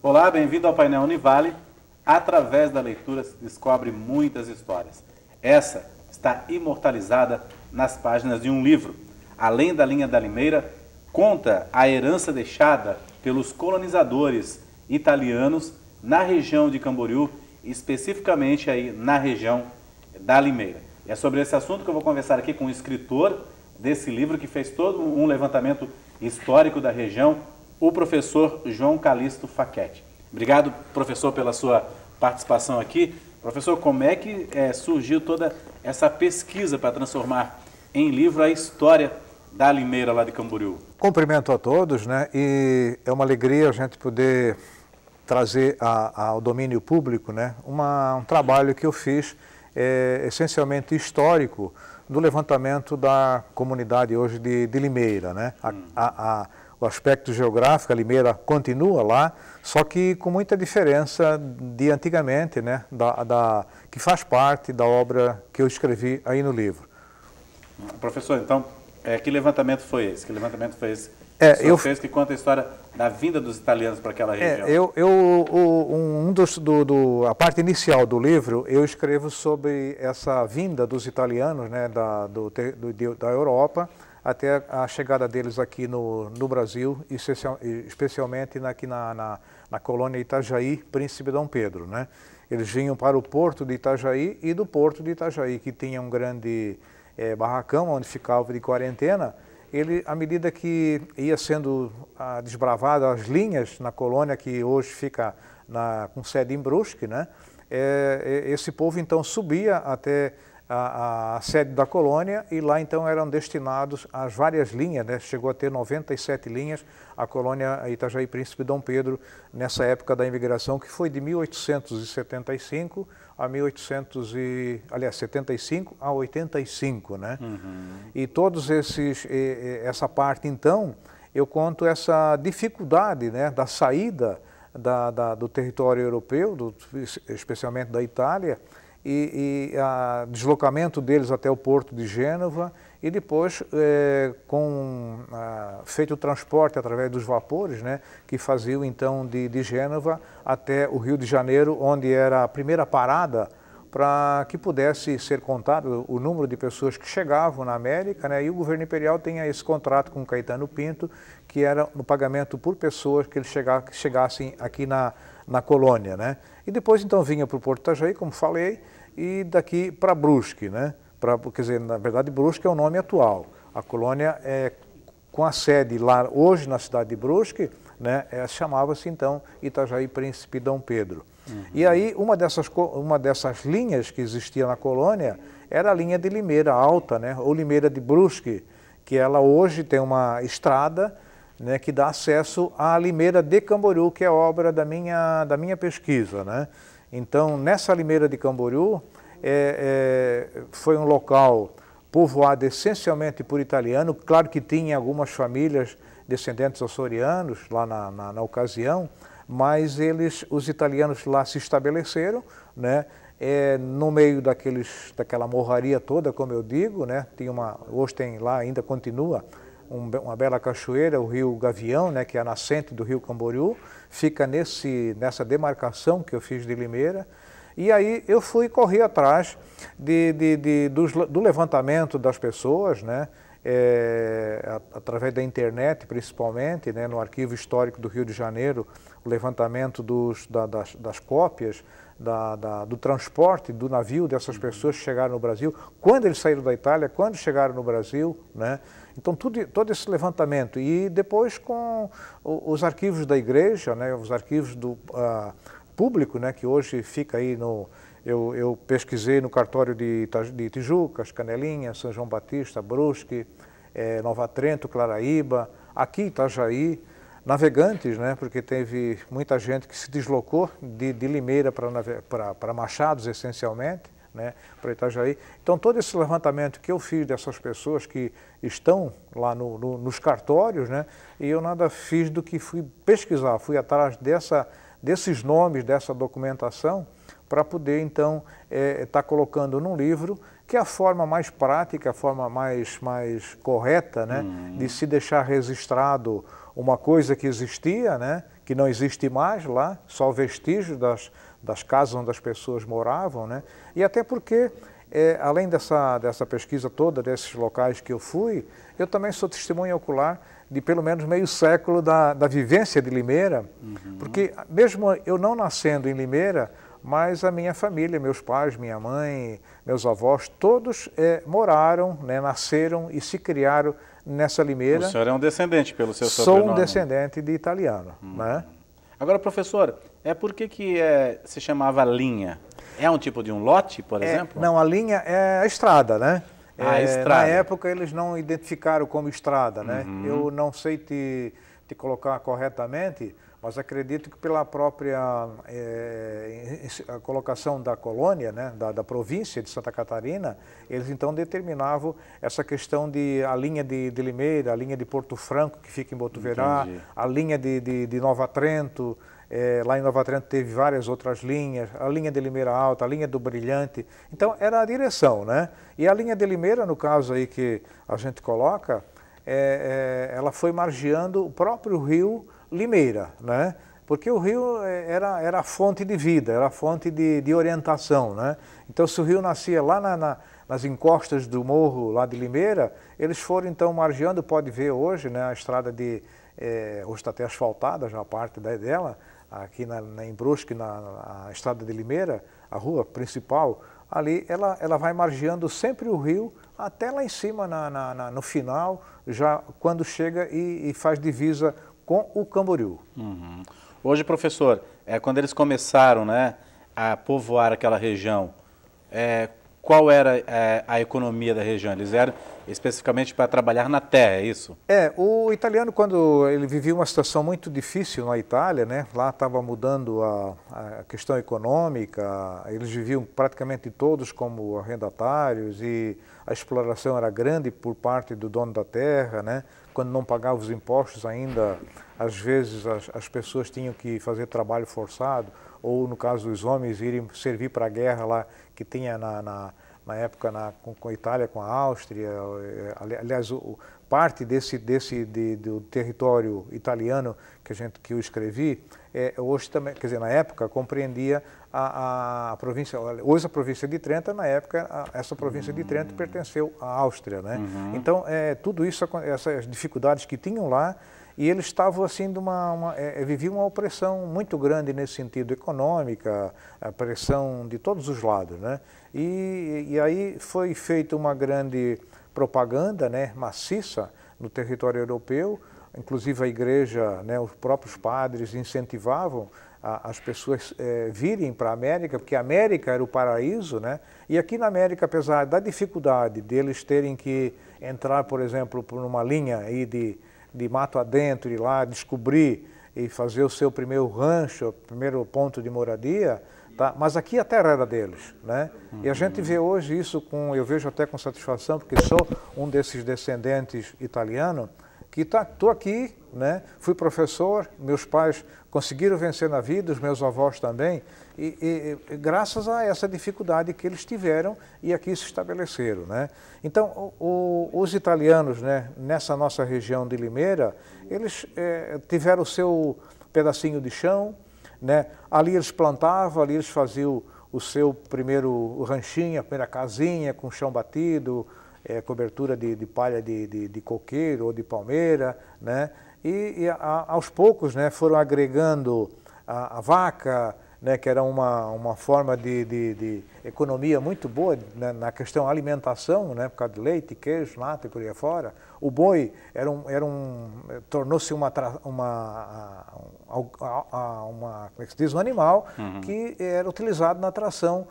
Olá, bem-vindo ao painel Univale. Através da leitura se descobre muitas histórias. Essa está imortalizada nas páginas de um livro. Além da linha da Limeira, conta a herança deixada pelos colonizadores italianos na região de Camboriú, especificamente aí na região da Limeira. E é sobre esse assunto que eu vou conversar aqui com o escritor desse livro, que fez todo um levantamento histórico da região, o professor João Calixto Facchetti. Obrigado, professor, pela sua participação aqui. Professor, como é que surgiu toda essa pesquisa para transformar em livro a história da Limeira lá de Camboriú? Cumprimento a todos, né? E é uma alegria a gente poder trazer ao domínio público, né, um trabalho que eu fiz essencialmente histórico do levantamento da comunidade hoje de Limeira, né? O aspecto geográfico, a Limeira continua lá, só que com muita diferença de antigamente, né, que faz parte da obra que eu escrevi aí no livro. Professor, então, que levantamento foi esse? Que levantamento foi esse que o senhor fez, que conta a história da vinda dos italianos para aquela região? A parte inicial do livro, eu escrevo sobre essa vinda dos italianos, né, da Europa, até a chegada deles aqui no Brasil, especialmente aqui na colônia Itajaí, Príncipe Dom Pedro, né? Eles vinham para o porto de Itajaí e do porto de Itajaí, que tinha um grande barracão onde ficava de quarentena. À medida que ia sendo desbravadas as linhas na colônia, que hoje fica com sede em Brusque, né? Esse povo então subia até a sede da colônia e lá então eram destinados as várias linhas, né? Chegou a ter 97 linhas a colônia Itajaí Príncipe Dom Pedro nessa época da imigração, que foi de 1875 a 75 a 85, né? E todos essa parte então, eu conto essa dificuldade, né, da saída do território europeu, especialmente da Itália, e o deslocamento deles até o porto de Gênova e depois feito o transporte através dos vapores, né, que faziam então de Gênova até o Rio de Janeiro, onde era a primeira parada para que pudesse ser contado o número de pessoas que chegavam na América, né, e o governo imperial tinha esse contrato com Caetano Pinto, que era no pagamento por pessoas que eles chegassem aqui na colônia, né? E depois então vinha para o Porto Itajaí, como falei, e daqui para Brusque, né? Quer dizer, na verdade Brusque é o nome atual. A colônia com a sede lá hoje na cidade de Brusque, né, chamava-se então Itajaí Príncipe Dom Pedro. E aí uma dessas linhas que existia na colônia era a linha de Limeira Alta, né, ou Limeira de Brusque, que ela hoje tem uma estrada, né, que dá acesso à Limeira de Camboriú, que é obra da minha pesquisa, né? Então, nessa Limeira de Camboriú, foi um local povoado essencialmente por italiano. Claro que tinha algumas famílias descendentes açorianos lá na ocasião, mas os italianos lá se estabeleceram, né, no meio daquela morraria toda, como eu digo, né? Hoje tem lá, ainda continua, uma bela cachoeira, o rio Gavião, né, que é a nascente do rio Camboriú, fica nessa demarcação que eu fiz de Limeira. E aí eu corri atrás do levantamento das pessoas, né, através da internet principalmente, né, no Arquivo Histórico do Rio de Janeiro, o levantamento das cópias, do transporte do navio dessas pessoas que chegaram no Brasil, quando eles saíram da Itália, quando chegaram no Brasil, né? Então todo esse levantamento e depois com os arquivos da igreja, né, os arquivos do público, né, que hoje fica aí eu pesquisei no cartório de Tijucas, Canelinha, São João Batista, Brusque, Nova Trento, Claraíba, aqui Itajaí, Navegantes, né, porque teve muita gente que se deslocou de Limeira para Machados, essencialmente, né, para Itajaí. Então, todo esse levantamento que eu fiz dessas pessoas que estão lá nos cartórios, né, e eu nada fiz do que fui pesquisar, fui atrás desses nomes, dessa documentação, para poder, então, estar colocando num livro que é a forma mais prática, a forma mais correta, né, de se deixar registrado uma coisa que existia, né, que não existe mais lá, só vestígios das casas onde as pessoas moravam, né? E até porque, além dessa pesquisa toda, desses locais que eu fui, eu também sou testemunha ocular de pelo menos meio século da vivência de Limeira, porque mesmo eu não nascendo em Limeira, mas a minha família, meus pais, minha mãe, meus avós, todos moraram, né, nasceram e se criaram nessa Limeira. O senhor é um descendente pelo seu sobrenome? Sou um descendente de italiano. Né? Agora, professor, por que se chamava linha? É um tipo de um lote, por exemplo? Não, a linha é a estrada, né? A estrada. Na época eles não identificaram como estrada, né? Eu não sei te colocar corretamente, mas acredito que pela própria a colocação da colônia, né, da província de Santa Catarina, eles então determinavam essa questão de a linha de Limeira, a linha de Porto Franco, que fica em Botuverá, a linha de Nova Trento. Lá em Nova Trento teve várias outras linhas, a linha de Limeira Alta, a linha do Brilhante. Então era a direção, né? E a linha de Limeira, no caso aí que a gente coloca, ela foi margeando o próprio rio Limeira, né? Porque o rio era a fonte de vida, era a fonte de orientação, né? Então se o rio nascia lá nas encostas do morro lá de Limeira, eles foram então margeando, pode ver hoje, né, a estrada hoje está até asfaltada já a parte dela, aqui em Brusque, na estrada de Limeira, a rua principal, ali ela vai margeando sempre o rio até lá em cima, no final, já quando chega e faz divisa com o Camboriú. Hoje, professor, quando eles começaram, né, a povoar aquela região, qual era a economia da região? Eles eram especificamente para trabalhar na terra, é isso? O italiano, quando ele vivia uma situação muito difícil na Itália, né, lá estava mudando a questão econômica, eles viviam praticamente todos como arrendatários e a exploração era grande por parte do dono da terra, né, quando não pagava os impostos ainda, às vezes as pessoas tinham que fazer trabalho forçado, ou no caso dos homens irem servir para a guerra lá que tinha na época com a Itália, com a Áustria. Aliás, parte do território italiano que eu escrevi, hoje também, quer dizer, na época compreendia a província, hoje a província de Trento, na época essa província de Trento pertenceu à Áustria, né? Então, tudo isso, essas dificuldades que tinham lá, e eles estavam assim viviam uma opressão muito grande nesse sentido econômica, a pressão de todos os lados, né? E aí foi feita uma grande propaganda, né, maciça no território europeu, inclusive a igreja, né, os próprios padres incentivavam as pessoas virem para a América, porque a América era o paraíso, né? E aqui na América, apesar da dificuldade deles terem que entrar, por exemplo, por uma linha aí de mato adentro, ir lá descobrir e fazer o seu primeiro rancho, o primeiro ponto de moradia, tá? Mas aqui a terra era deles, né? E a gente vê hoje isso eu vejo até com satisfação, porque sou um desses descendentes italianos, que estou aqui, né? Fui professor, meus pais conseguiram vencer na vida, os meus avós também, e graças a essa dificuldade que eles tiveram e aqui se estabeleceram, né? Então, os italianos, né, nessa nossa região de Limeira, eles tiveram o seu pedacinho de chão, né? Ali eles plantavam, ali eles faziam o seu primeiro ranchinho, a primeira casinha com chão batido, cobertura de palha de coqueiro ou de palmeira, né? E aos poucos, né, foram agregando a vaca, né, que era uma forma de economia muito boa, né, na questão alimentação, né, por causa de leite, queijo, nata e por aí afora. O boi tornou-se como é que se diz, um animal que era utilizado na tração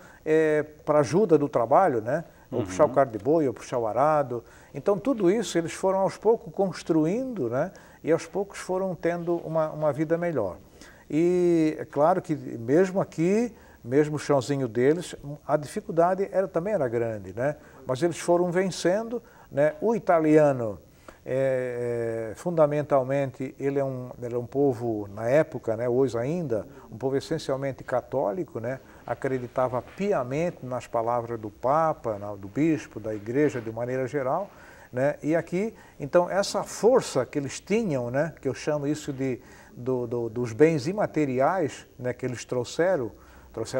para ajuda do trabalho, né? Ou puxar o carro de boi, ou puxar o arado. Então, tudo isso eles foram aos poucos construindo, né? E aos poucos foram tendo uma vida melhor. E é claro que mesmo aqui, mesmo o chãozinho deles, a dificuldade também era grande, né? Mas eles foram vencendo, né? O italiano, fundamentalmente, ele é um povo, na época, né, hoje ainda, um povo essencialmente católico, né? Acreditava piamente nas palavras do Papa, do Bispo, da Igreja de maneira geral, né? E aqui, então, essa força que eles tinham, né? Que eu chamo isso de dos bens imateriais, né? Que eles trouxeram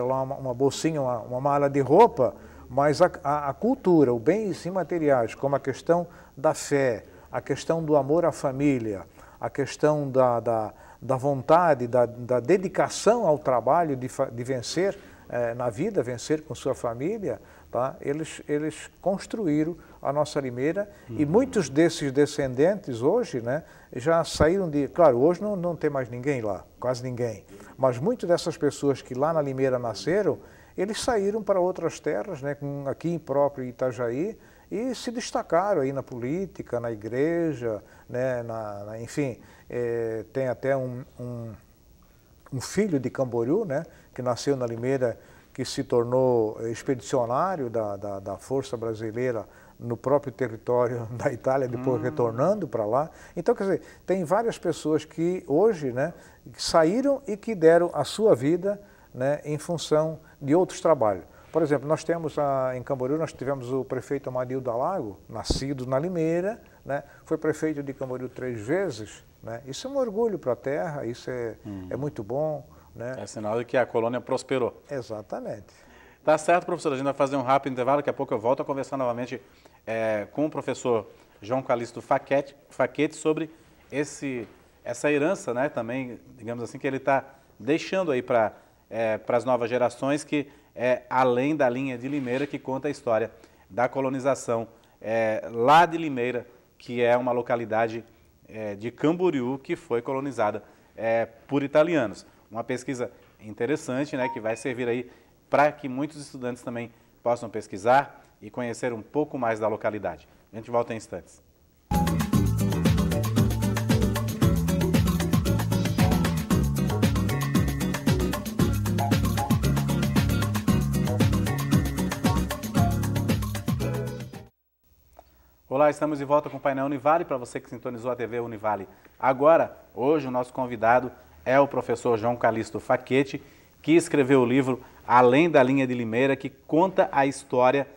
lá uma bolsinha, uma mala de roupa, mas a cultura, os bens imateriais, como a questão da fé, a questão do amor à família, a questão da vontade, da dedicação ao trabalho, de vencer na vida, vencer com sua família, tá? Eles construíram a nossa Limeira, e muitos desses descendentes hoje, né, já saíram de... Claro, hoje não tem mais ninguém lá, quase ninguém, mas muitas dessas pessoas que lá na Limeira nasceram, eles saíram para outras terras, né, aqui em próprio Itajaí, e se destacaram aí na política, na igreja, né, enfim, tem até um filho de Camboriú, né, que nasceu na Limeira, que se tornou expedicionário da Força Brasileira no próprio território da Itália, depois retornando para lá. Então, quer dizer, tem várias pessoas que hoje, né, saíram e que deram a sua vida, né, em função de outros trabalhos. Por exemplo, nós temos em Camboriú, nós tivemos o prefeito Amadildo Alago, nascido na Limeira, né, foi prefeito de Camboriú 3 vezes, né. Isso é um orgulho para a terra, isso é muito bom, né. É sinal de que a colônia prosperou. Exatamente. Tá certo, professor, a gente vai fazer um rápido intervalo, daqui a pouco eu volto a conversar novamente com o professor João Calixto Facchetti sobre essa herança, né, também, digamos assim, que ele está deixando aí para as novas gerações, que é além da linha de Limeira, que conta a história da colonização lá de Limeira, que é uma localidade de Camboriú que foi colonizada por italianos. Uma pesquisa interessante, né, que vai servir aí para que muitos estudantes também possam pesquisar e conhecer um pouco mais da localidade. A gente volta em instantes. Olá, estamos de volta com o painel Univale, para você que sintonizou a TV Univale. Agora, hoje, o nosso convidado é o professor João Calixto Facchetti, que escreveu o livro Além da Linha de Limeira, que conta a história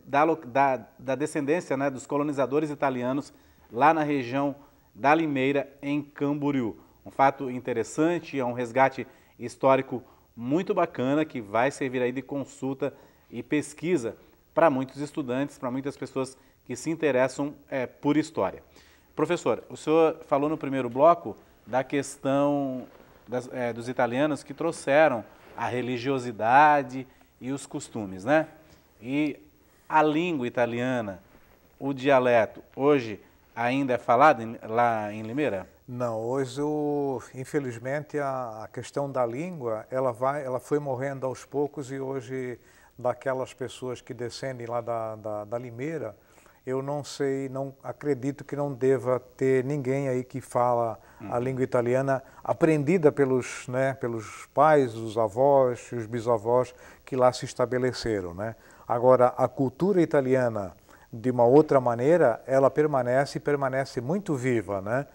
da descendência, né, dos colonizadores italianos lá na região da Limeira, em Camboriú. Um fato interessante, é um resgate histórico muito bacana, que vai servir aí de consulta e pesquisa para muitos estudantes, para muitas pessoas que se interessam por história. Professor, o senhor falou no primeiro bloco da questão dos italianos que trouxeram a religiosidade e os costumes, né? E a língua italiana, o dialeto, hoje ainda é falado lá em Limeira? Não, hoje, infelizmente, a questão da língua, ela foi morrendo aos poucos, e hoje, daquelas pessoas que descendem lá da Limeira, eu não sei, não acredito que não deva ter ninguém aí que fala a língua italiana aprendida pelos pais, os avós, os bisavós que lá se estabeleceram, né? Agora, a cultura italiana, de uma outra maneira, ela permanece muito viva, né?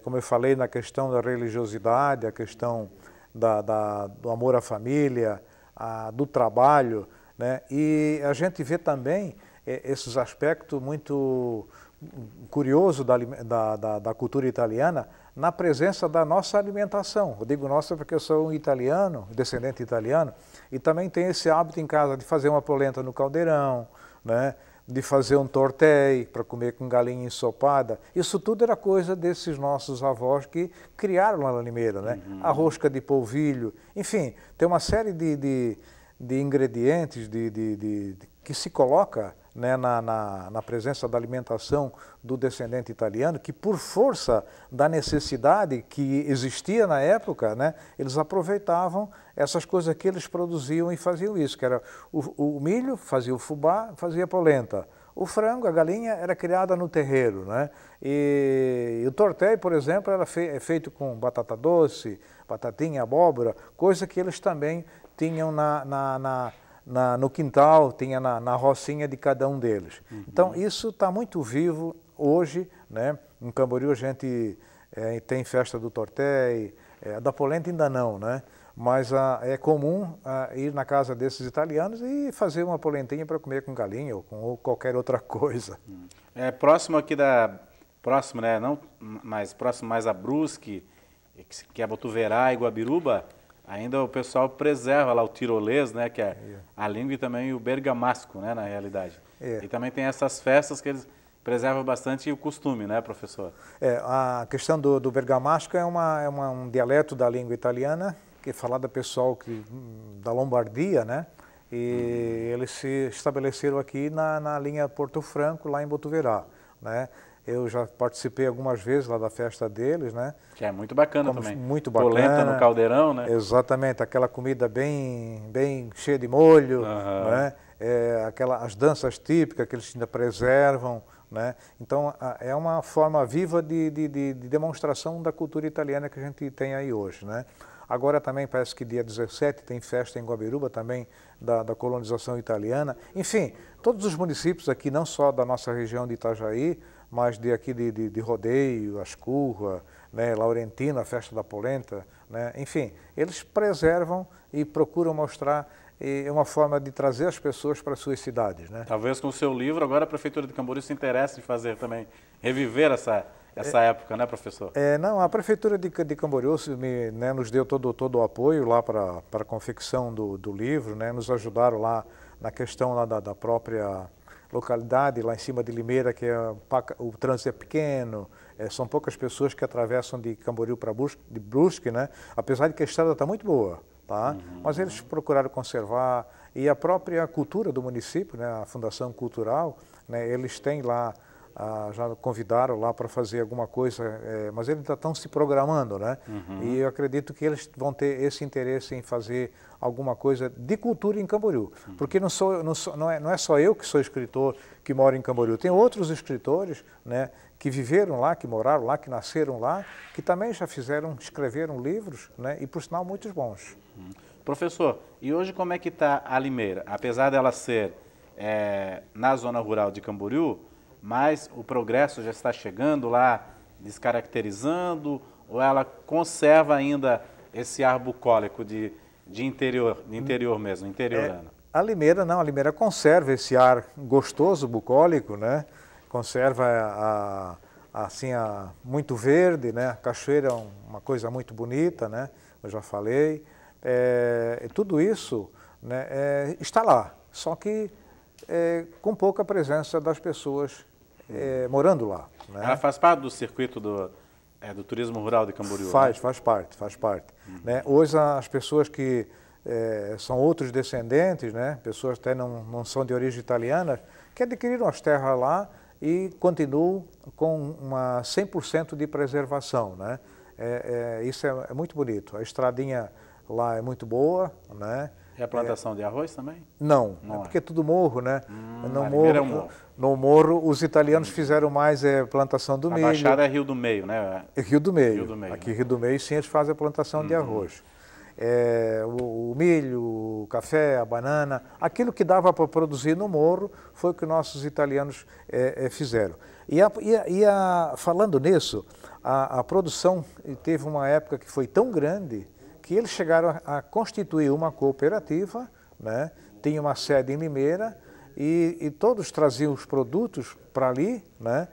Como eu falei, na questão da religiosidade, a questão do amor à família, do trabalho, né? E a gente vê também esses aspectos muito curiosos da cultura italiana na presença da nossa alimentação. Eu digo nossa porque eu sou um italiano, descendente italiano, e também tenho esse hábito em casa de fazer uma polenta no caldeirão, né? De fazer um tortei para comer com galinha ensopada. Isso tudo era coisa desses nossos avós que criaram lá na Limeira, né? A rosca de polvilho, enfim, tem uma série de ingredientes que se coloca, né, na presença da alimentação do descendente italiano, que por força da necessidade que existia na época, né, eles aproveitavam essas coisas que eles produziam e faziam isso, que era o milho, fazia o fubá, fazia a polenta. O frango, a galinha, era criada no terreiro, né? E o tortei, por exemplo, era feito com batata doce, batatinha, abóbora, coisa que eles também tinham no quintal, tinha na rocinha de cada um deles. Então, isso está muito vivo hoje, né? Em Camboriú a gente tem festa do tortei, Da polenta ainda não, né? Mas é comum ir na casa desses italianos e fazer uma polentinha para comer com galinha ou com qualquer outra coisa. É próximo aqui da... Próximo, né? Não, mais próximo mais a Brusque, que é Botuverá e Guabiruba, ainda o pessoal preserva lá o tirolês, né? Que é a língua, e também o bergamasco, né? Na realidade. E também tem essas festas que eles preservam bastante o costume, né, professor? A questão do bergamasco é um dialeto da língua italiana, que é falado pessoal da Lombardia, né? E eles se estabeleceram aqui na linha Porto Franco, lá em Botuverá, né? Eu já participei algumas vezes lá da festa deles, né? Que é muito bacana também. Muito bacana. Polenta no caldeirão, né? Exatamente, aquela comida bem cheia de molho, né? As danças típicas que eles ainda preservam, né? Então, é uma forma viva de demonstração da cultura italiana que a gente tem aí hoje, né? Agora também parece que dia 17 tem festa em Guabiruba também da colonização italiana. Enfim, todos os municípios aqui, não só da nossa região de Itajaí, mas aqui de Rodeio, Ascurra, né, Laurentino, a festa da polenta, né? Enfim, eles preservam e procuram mostrar uma forma de trazer as pessoas para as suas cidades, né? Talvez com o seu livro, agora a Prefeitura de Camboriú se interesse em fazer também, reviver essa época, né, professor? Não, a Prefeitura de Camboriú né, nos deu todo o apoio lá para a confecção do livro, né? Nos ajudaram lá na questão lá da própria localidade, lá em cima de Limeira, que o trânsito é pequeno, são poucas pessoas que atravessam de Camboriú para Brusque, né? Apesar de que a estrada está muito boa, tá? Mas eles procuraram conservar, e a própria cultura do município, né? A Fundação Cultural, né? Eles têm lá, já convidaram lá para fazer alguma coisa, mas eles ainda estão se programando, né? E eu acredito que eles vão ter esse interesse em fazer alguma coisa de cultura em Camboriú. Porque não é só eu que sou escritor que moro em Camboriú. Tem outros escritores, né, que viveram lá, que moraram lá, que nasceram lá, que também já escreveram livros, né, e por sinal muitos bons. Professor, e hoje como é que está a Limeira? Apesar dela ser na zona rural de Camboriú, mas o progresso já está chegando lá, descaracterizando, ou ela conserva ainda esse ar bucólico de interior mesmo, interiorano? A Limeira conserva esse ar gostoso, bucólico, né? Conserva muito verde, né? A cachoeira é uma coisa muito bonita, né? Eu já falei. Tudo isso, né, está lá, só que com pouca presença das pessoas morando lá, né? Ela faz parte do circuito do turismo rural de Camboriú? Faz parte. Né? Hoje as pessoas que são outros descendentes, né? Pessoas até não são de origem italiana, que adquiriram as terras lá e continuam com uma 100% de preservação, né? Isso é muito bonito. A estradinha lá é muito boa, né? E a plantação de arroz também? Não, porque é tudo morro, né? No morro, os italianos fizeram mais plantação do milho. A Baixada é Rio do Meio, né? Rio do Meio. Aqui Rio do Meio, sim, eles fazem a plantação de arroz. O milho, o café, a banana, aquilo que dava para produzir no morro foi o que nossos italianos fizeram. Falando nisso, a produção teve uma época que foi tão grande que eles chegaram a constituir uma cooperativa, né? Tinha uma sede em Limeira e todos traziam os produtos para ali, né?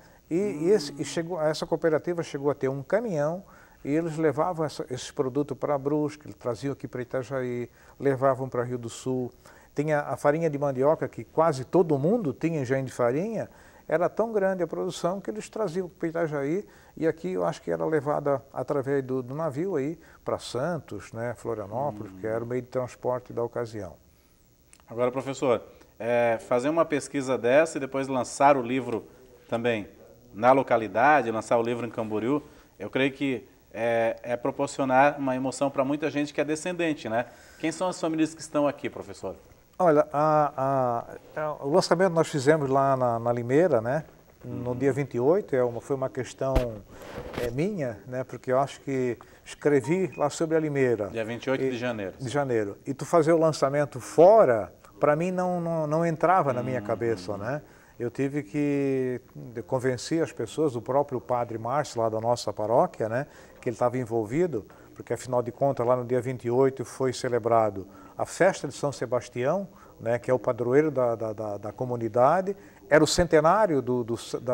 Essa cooperativa chegou a ter um caminhão e eles levavam esses produtos para Brusque, eles traziam aqui para Itajaí, levavam para Rio do Sul. Tinha a farinha de mandioca, que quase todo mundo tinha engenho de farinha, era tão grande a produção que eles traziam para Itajaí e aqui eu acho que era levada através do navio aí para Santos, né, Florianópolis, que era o meio de transporte da ocasião. Agora, professor, fazer uma pesquisa dessa e depois lançar o livro também na localidade, lançar o livro em Camboriú, eu creio que proporcionar uma emoção para muita gente que é descendente, né? Quem são as famílias que estão aqui, professor? Olha, o lançamento nós fizemos lá na Limeira, né? No dia 28, foi uma questão minha, né? Porque eu acho que escrevi lá sobre a Limeira. Dia 28 de janeiro. De janeiro. E tu fazer o lançamento fora, para mim não entrava na minha cabeça, né? Eu tive que convencer as pessoas, o próprio padre Márcio, lá da nossa paróquia, né? Que que ele estava envolvido, porque afinal de contas lá no dia 28 foi celebrado a festa de São Sebastião, né, que é o padroeiro da comunidade, era o centenário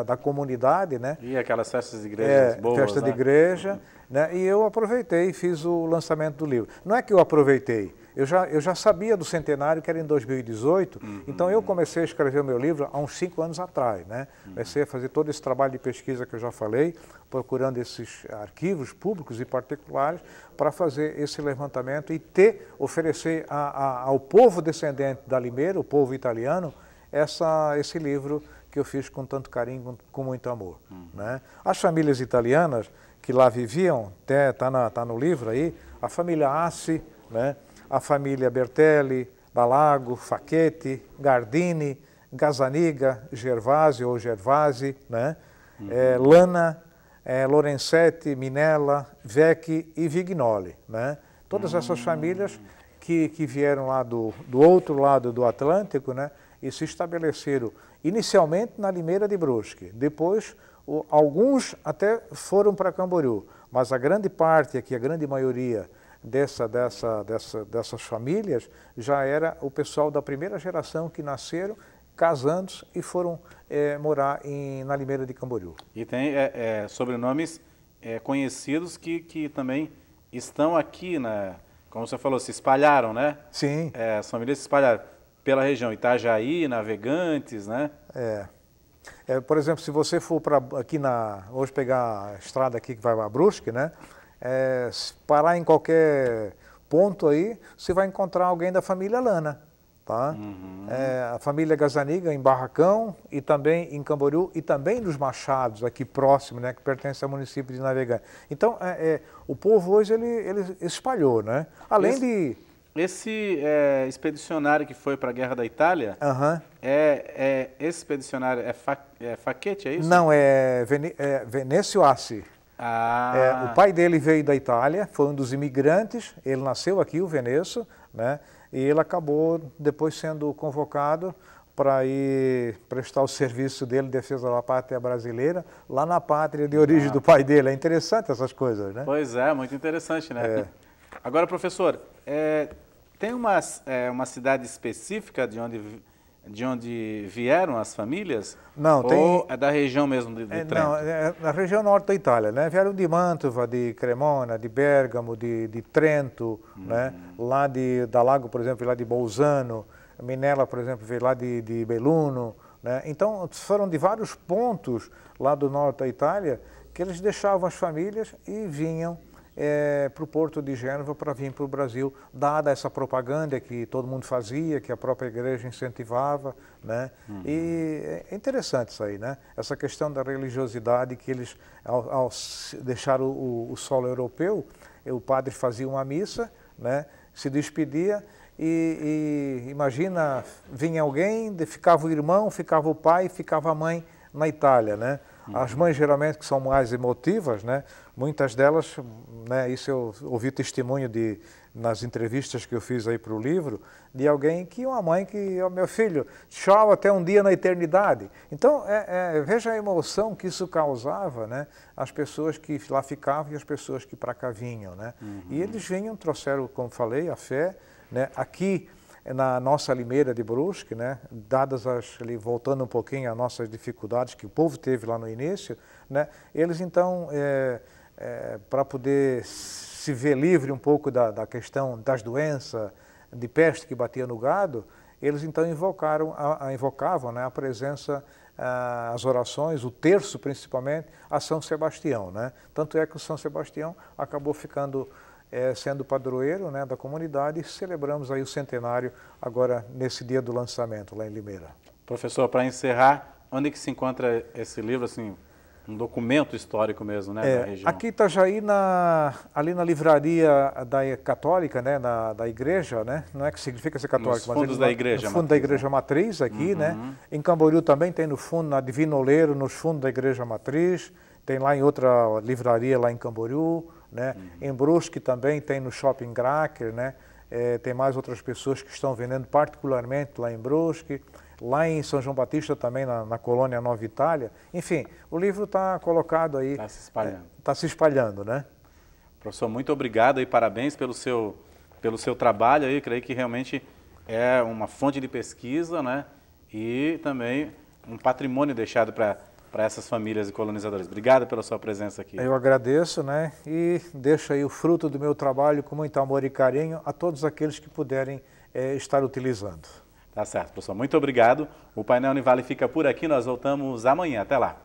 da comunidade, né? E aquelas festas de igrejas boas, festa de igreja, né? E eu aproveitei e fiz o lançamento do livro. Não é que eu aproveitei, eu já sabia do centenário, que era em 2018, então eu comecei a escrever o meu livro há uns 5 anos atrás, né? Comecei a fazer todo esse trabalho de pesquisa que eu já falei, procurando esses arquivos públicos e particulares para fazer esse levantamento e oferecer ao povo descendente da Limeira, o povo italiano, esse livro que eu fiz com tanto carinho, com muito amor. Né? As famílias italianas que lá viviam, está no livro aí, a família Assi, né? A família Bertelli, Dalago, Facchetti, Gardini, Gazzaniga, Gervasio ou Gervasi, né? Lana, Lorenzetti, Minella, Vecchi e Vignoli. Né? Todas essas famílias que vieram lá do outro lado do Atlântico, né? E se estabeleceram inicialmente na Limeira de Brusque. Depois, alguns até foram para Camboriú, mas a grande parte aqui, a grande maioria dessas famílias já era o pessoal da primeira geração que nasceram, casando e foram morar na Limeira de Camboriú. E tem sobrenomes conhecidos que também estão aqui, como você falou, se espalharam, né? Sim. As famílias se espalharam pela região, Itajaí, Navegantes, né? Por exemplo, se você for aqui hoje pegar a estrada aqui que vai para Brusque, né? Se parar em qualquer ponto aí, você vai encontrar alguém da família Lana, tá? A família Gazzaniga em Barracão e também em Camboriú e também nos Machados, aqui próximo, né? Que pertence ao município de Navegantes. Então, o povo hoje, ele espalhou, né? Além de... Esse expedicionário que foi para a Guerra da Itália, esse expedicionário é Facchetti, é isso? Não, é Venezio Assi. O pai dele veio da Itália, foi um dos imigrantes, ele nasceu aqui, o Venezio, né? E ele acabou depois sendo convocado para ir prestar o serviço dele, defesa da pátria brasileira, lá na pátria de origem do pai dele. É interessante essas coisas, né? Pois é, muito interessante, né? Agora, professor, tem uma cidade específica de onde vieram as famílias? Não, ou é da região mesmo de Trento? Não, é na região norte da Itália, né? Vieram de Mantova, de Cremona, de Bergamo, de Trento, né? Lá da Lago, por exemplo, lá de Bolzano, Minella, por exemplo, veio lá de Belluno, né? Então, foram de vários pontos lá do norte da Itália que eles deixavam as famílias e vinham para o Porto de Gênova para vir para o Brasil, dada essa propaganda que todo mundo fazia, que a própria igreja incentivava, né? E é interessante isso aí, né? Essa questão da religiosidade que eles, ao deixar o solo europeu, o padre fazia uma missa, né? Se despedia e imagina, vinha alguém, ficava o irmão, ficava o pai, ficava a mãe na Itália, né? As mães geralmente que são mais emotivas, né? Muitas delas, né? Isso eu ouvi testemunho nas entrevistas que eu fiz aí para o livro, de alguém uma mãe que, meu filho, tchau até um dia na eternidade. Então, veja a emoção que isso causava, né? As pessoas que lá ficavam e as pessoas que para cá vinham, né? E eles vinham, trouxeram, como falei, a fé, né? Aqui na nossa Limeira de Brusque, né, voltando um pouquinho às nossas dificuldades que o povo teve lá no início, né, eles então, para poder se ver livre um pouco da questão das doenças, de peste que batia no gado, eles então invocavam, né, a presença, as orações, o terço principalmente, a São Sebastião, né? Tanto é que o São Sebastião acabou sendo padroeiro, né, da comunidade, e celebramos aí o centenário agora nesse dia do lançamento lá em Limeira. Professor, para encerrar, onde que se encontra esse livro, assim, um documento histórico mesmo, né, da região? Aqui em Itajaí, ali na livraria católica, né, da igreja, né, não é que significa ser católico, mas fundos da igreja, no fundo da igreja matriz aqui, né, em Camboriú também tem no fundo, na Divino Oleiro, nos fundos da igreja matriz, tem lá em outra livraria lá em Camboriú, né? Em Brusque também tem no Shopping Gracker, né? Tem mais outras pessoas que estão vendendo particularmente lá em Brusque, lá em São João Batista também, na colônia Nova Itália. Enfim, o livro está colocado aí. Está se espalhando. Está se espalhando, né? Professor, muito obrigado e parabéns pelo seu trabalho aí. Creio que realmente é uma fonte de pesquisa, né? E também um patrimônio deixado para essas famílias e colonizadores. Obrigado pela sua presença aqui. Eu agradeço, né? E deixo aí o fruto do meu trabalho com muito amor e carinho a todos aqueles que puderem estar utilizando. Tá certo, professor. Muito obrigado. O painel Univale fica por aqui. Nós voltamos amanhã. Até lá.